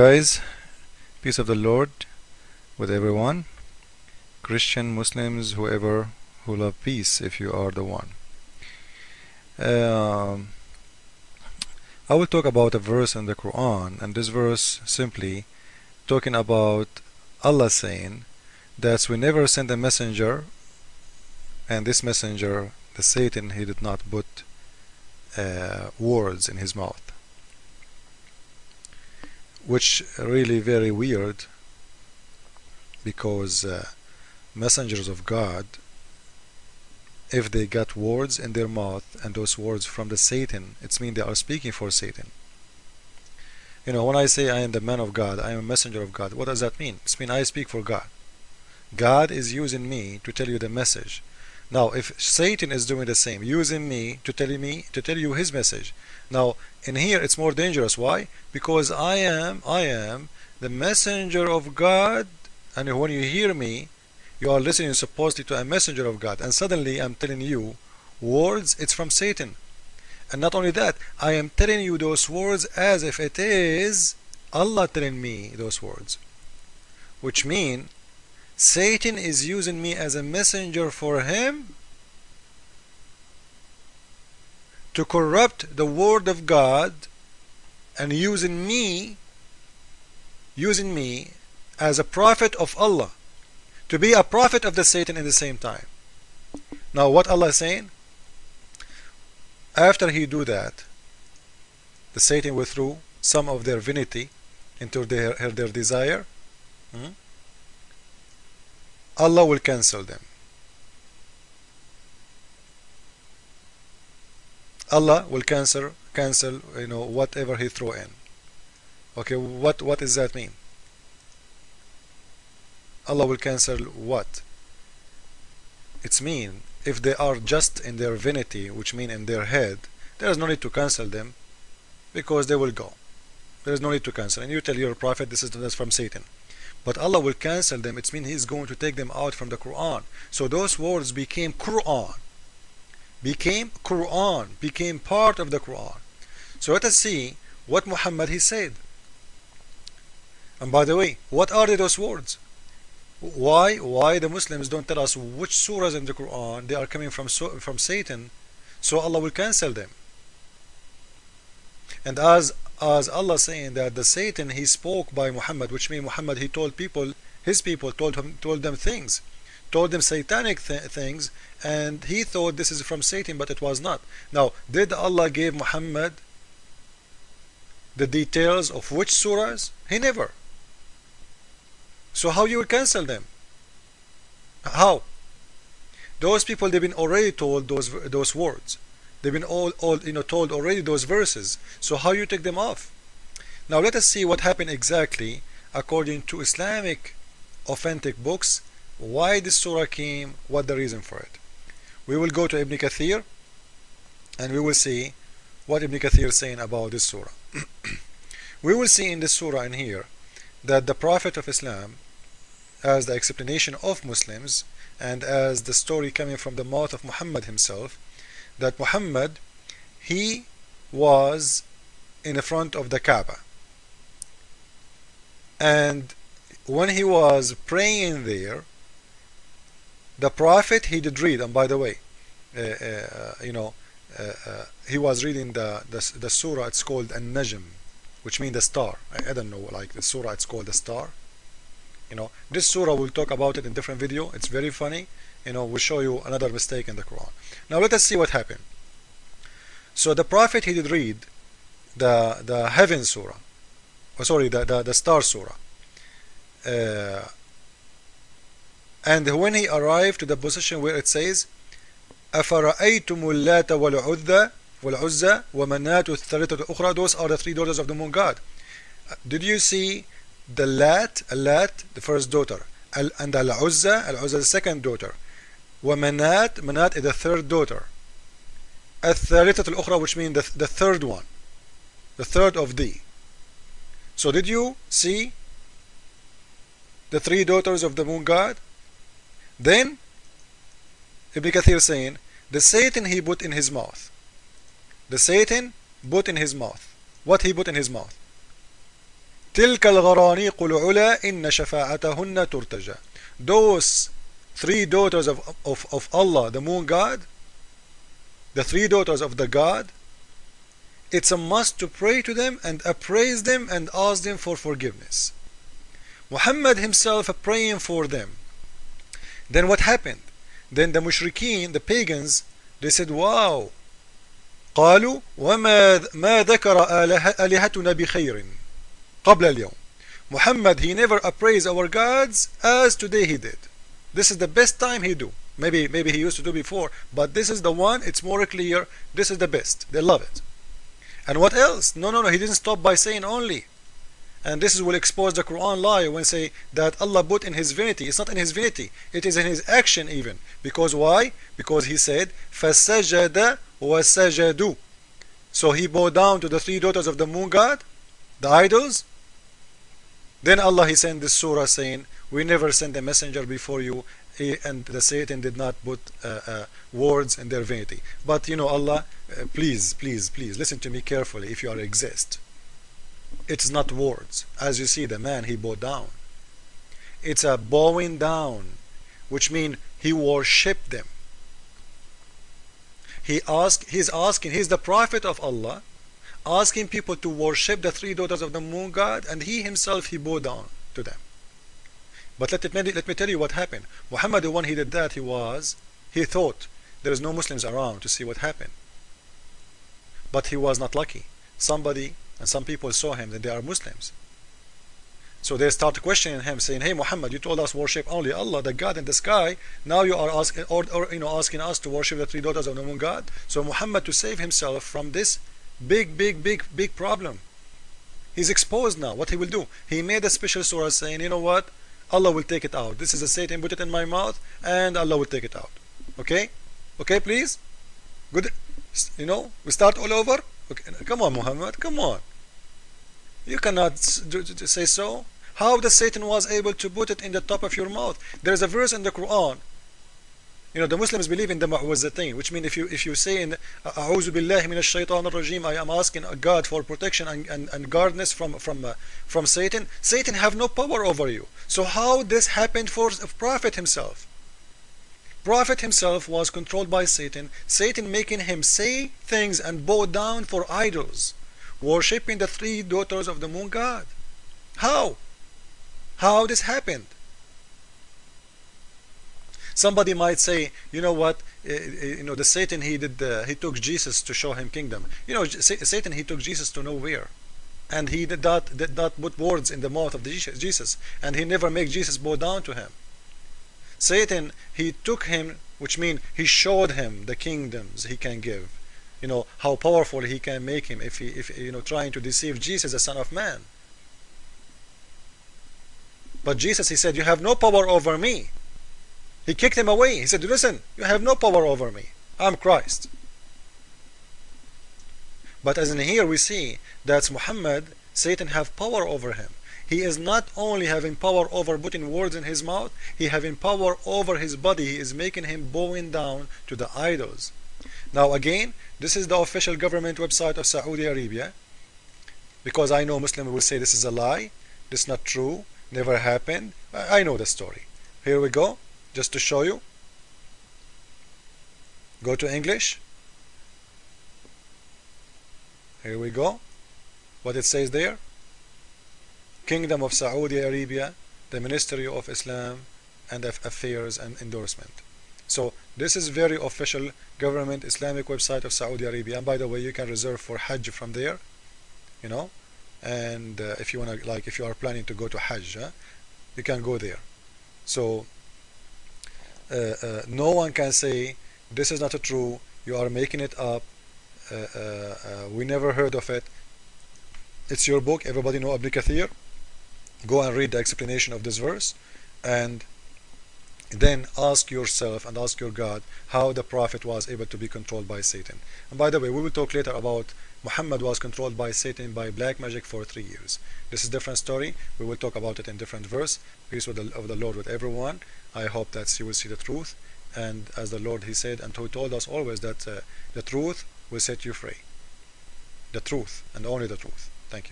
Guys, peace of the Lord with everyone, Christian, Muslims, whoever who love peace, if you are the one. Um, I will talk about a verse in the Quran, and this verse simply talking about Allah saying that we never send a messenger, and this messenger, the Satan, he did not put words in his mouth, which really very weird, because messengers of God, if they got words in their mouth and those words from the Satan, it's mean they are speaking for Satan. You know, when I say I am the man of God, I am a messenger of God, what does that mean? It means I speak for God. God is using me to tell you the message. Now, if Satan is doing the same, using me to tell you his message. Now, in here it's more dangerous. Why? Because I am the messenger of God, and when you hear me, you are listening supposedly to a messenger of God, and suddenly I'm telling you words, it's from Satan. And not only that, I am telling you those words as if it is Allah telling me those words, which mean Satan is using me as a messenger for him to corrupt the word of God, and using me as a prophet of Allah, to be a prophet of the Satan in the same time. Now what Allah is saying, after he do that, the Satan withdrew some of their vanity into their desire, Allah will cancel them. Allah will cancel whatever he throw in. Okay, what does that mean? Allah will cancel what? It's mean if they are just in their vanity, which mean in their head, there is no need to cancel them, because they will go. There is no need to cancel. And you tell your prophet this is from Satan. But Allah will cancel them. It means He's going to take them out from the Quran. So those words became Quran. Became part of the Quran. So let us see what Muhammad he said. And by the way, what are those words? Why the Muslims don't tell us which surahs in the Quran they are coming from Satan, so Allah will cancel them? And as Allah saying that the Satan he spoke by Muhammad, which means Muhammad he told people, his people told them things, told them satanic things, and he thought this is from Satan, but it was not. Now, did Allah give Muhammad the details of which surahs? He never. So how you will cancel them? How? Those people, they've been already told those words. They've been all told already those verses. So how you take them off? Now let us see what happened exactly according to Islamic authentic books. Why this surah came, what the reason for it. We will go to Ibn Kathir and we will see what Ibn Kathir is saying about this surah. We will see in this surah in here that the Prophet of Islam, as the explanation of Muslims and as the story coming from the mouth of Muhammad himself, that Muhammad he was in the front of the Kaaba, and when he was praying there, the Prophet he did read, and by the way, he was reading the surah, it's called An-Najm, which means the star. I don't know, like the surah it's called the star. This surah we'll talk about it in different video. It's very funny. We'll show you another mistake in the Quran. Now let us see what happened. So the Prophet he did read the heaven surah, the star surah, and when he arrived to the position where it says أَفَرَأَيْتُمُ اللَّاتَ وَالْعُزَّى وَمَنَاةُ الثَّالِثَةُ الْأُخْرَى. Those are the three daughters of the moon god. Did you see the Lat, the first daughter, and Al-Uzza, the second daughter, Manat is the third daughter, الثالثة الأخرى, which means the third one, the third of thee. So did you see the three daughters of the moon god? Then Ibn Kathir saying the Satan he put in his mouth. The Satan put in his mouth. What he put in his mouth? تلك الغرانيق العلا إن شفاعتهن ترتجى. Those three daughters of Allah, the moon god, the three daughters of the god, it's a must to pray to them and appraise them and ask them for forgiveness. Muhammad himself praying for them. Then what happened? Then the mushrikeen, the pagans, they said, wow, قالوا وما ما ذكر آلهتنا بخير قبل اليوم. Muhammad, he never appraised our gods as today he did. This is the best time he do. Maybe he used to do before, but this is the one, it's more clear, this is the best. They love it. And what else? No, he didn't stop by saying only. And this will expose the Quran lie when say that Allah put in his divinity. It's not in his divinity, it is in his action even. Because why? Because he said فَسَجَدَ وَسَجَدُوا. So he bowed down to the three daughters of the moon god, the idols. Then Allah, he sent this surah saying, we never sent a messenger before you, and the Satan did not put words in their divinity. But you know, Allah, please listen to me carefully if you are exist. It's not words. As you see, the man, he bowed down. It's a bowing down, which means he worshipped them. He's the prophet of Allah, asking people to worship the three daughters of the moon god, and he himself, he bowed down to them. But let me tell you what happened. Muhammad, when he did that, he thought there is no Muslims around to see what happened. But he was not lucky. Somebody and some people saw him that they are Muslims. So they start questioning him, saying, hey Muhammad, you told us worship only Allah, the God in the sky. Now you are asking, asking us to worship the three daughters of the moon god. So Muhammad, to save himself from this big problem, he's exposed now. What he will do? He made a special surah saying, you know what? Allah will take it out. This is a Satan, put it in my mouth, and Allah will take it out. Okay? Okay, please? Good. We start all over? Okay. Come on, Muhammad, come on. You cannot say so. How the Satan was able to put it in the top of your mouth? There is a verse in the Quran. The Muslims believe in the mu'awwazatayn, which means if you say in A'udhu billahi minash shaitan ar-rajim, I am asking God for protection and guardness from Satan. Satan have no power over you. So how this happened for Prophet himself? Prophet himself was controlled by Satan. Satan making him say things and bow down for idols, worshipping the three daughters of the moon god. How this happened? Somebody might say, you know what, the Satan, he took Jesus to show him kingdom. Satan, he took Jesus to nowhere, and he did not put words in the mouth of Jesus, and he never make Jesus bow down to him. Satan, he took him, which means he showed him the kingdoms he can give, how powerful he can make him if trying to deceive Jesus, the Son of Man. But Jesus, he said, you have no power over me. He kicked him away. He said, listen, you have no power over me. I'm Christ. But as in here we see that Muhammad, Satan have power over him. He is not only having power over putting words in his mouth, he having power over his body. He is making him bowing down to the idols. Now again, this is the official government website of Saudi Arabia, because I know Muslims will say this is a lie, this is not true, never happened. I know the story. Here we go. Just to show you, go to English. Here we go. What it says there: Kingdom of Saudi Arabia, the Ministry of Islam and Affairs and Endorsement. So this is very official government Islamic website of Saudi Arabia. And by the way, you can reserve for Hajj from there. And if you want to, if you are planning to go to Hajj, you can go there. So no one can say this is not true, you are making it up, we never heard of it. It's your book, everybody know Ibn Kathir. Go and read the explanation of this verse, and then ask yourself and ask your God how the Prophet was able to be controlled by Satan. And by the way, we will talk later about Muhammad was controlled by Satan by black magic for 3 years. This is a different story. We will talk about it in different verse. Peace of the Lord with everyone. I hope that you will see the truth, and as the Lord, he said, and he told us always that the truth will set you free. The truth and only the truth.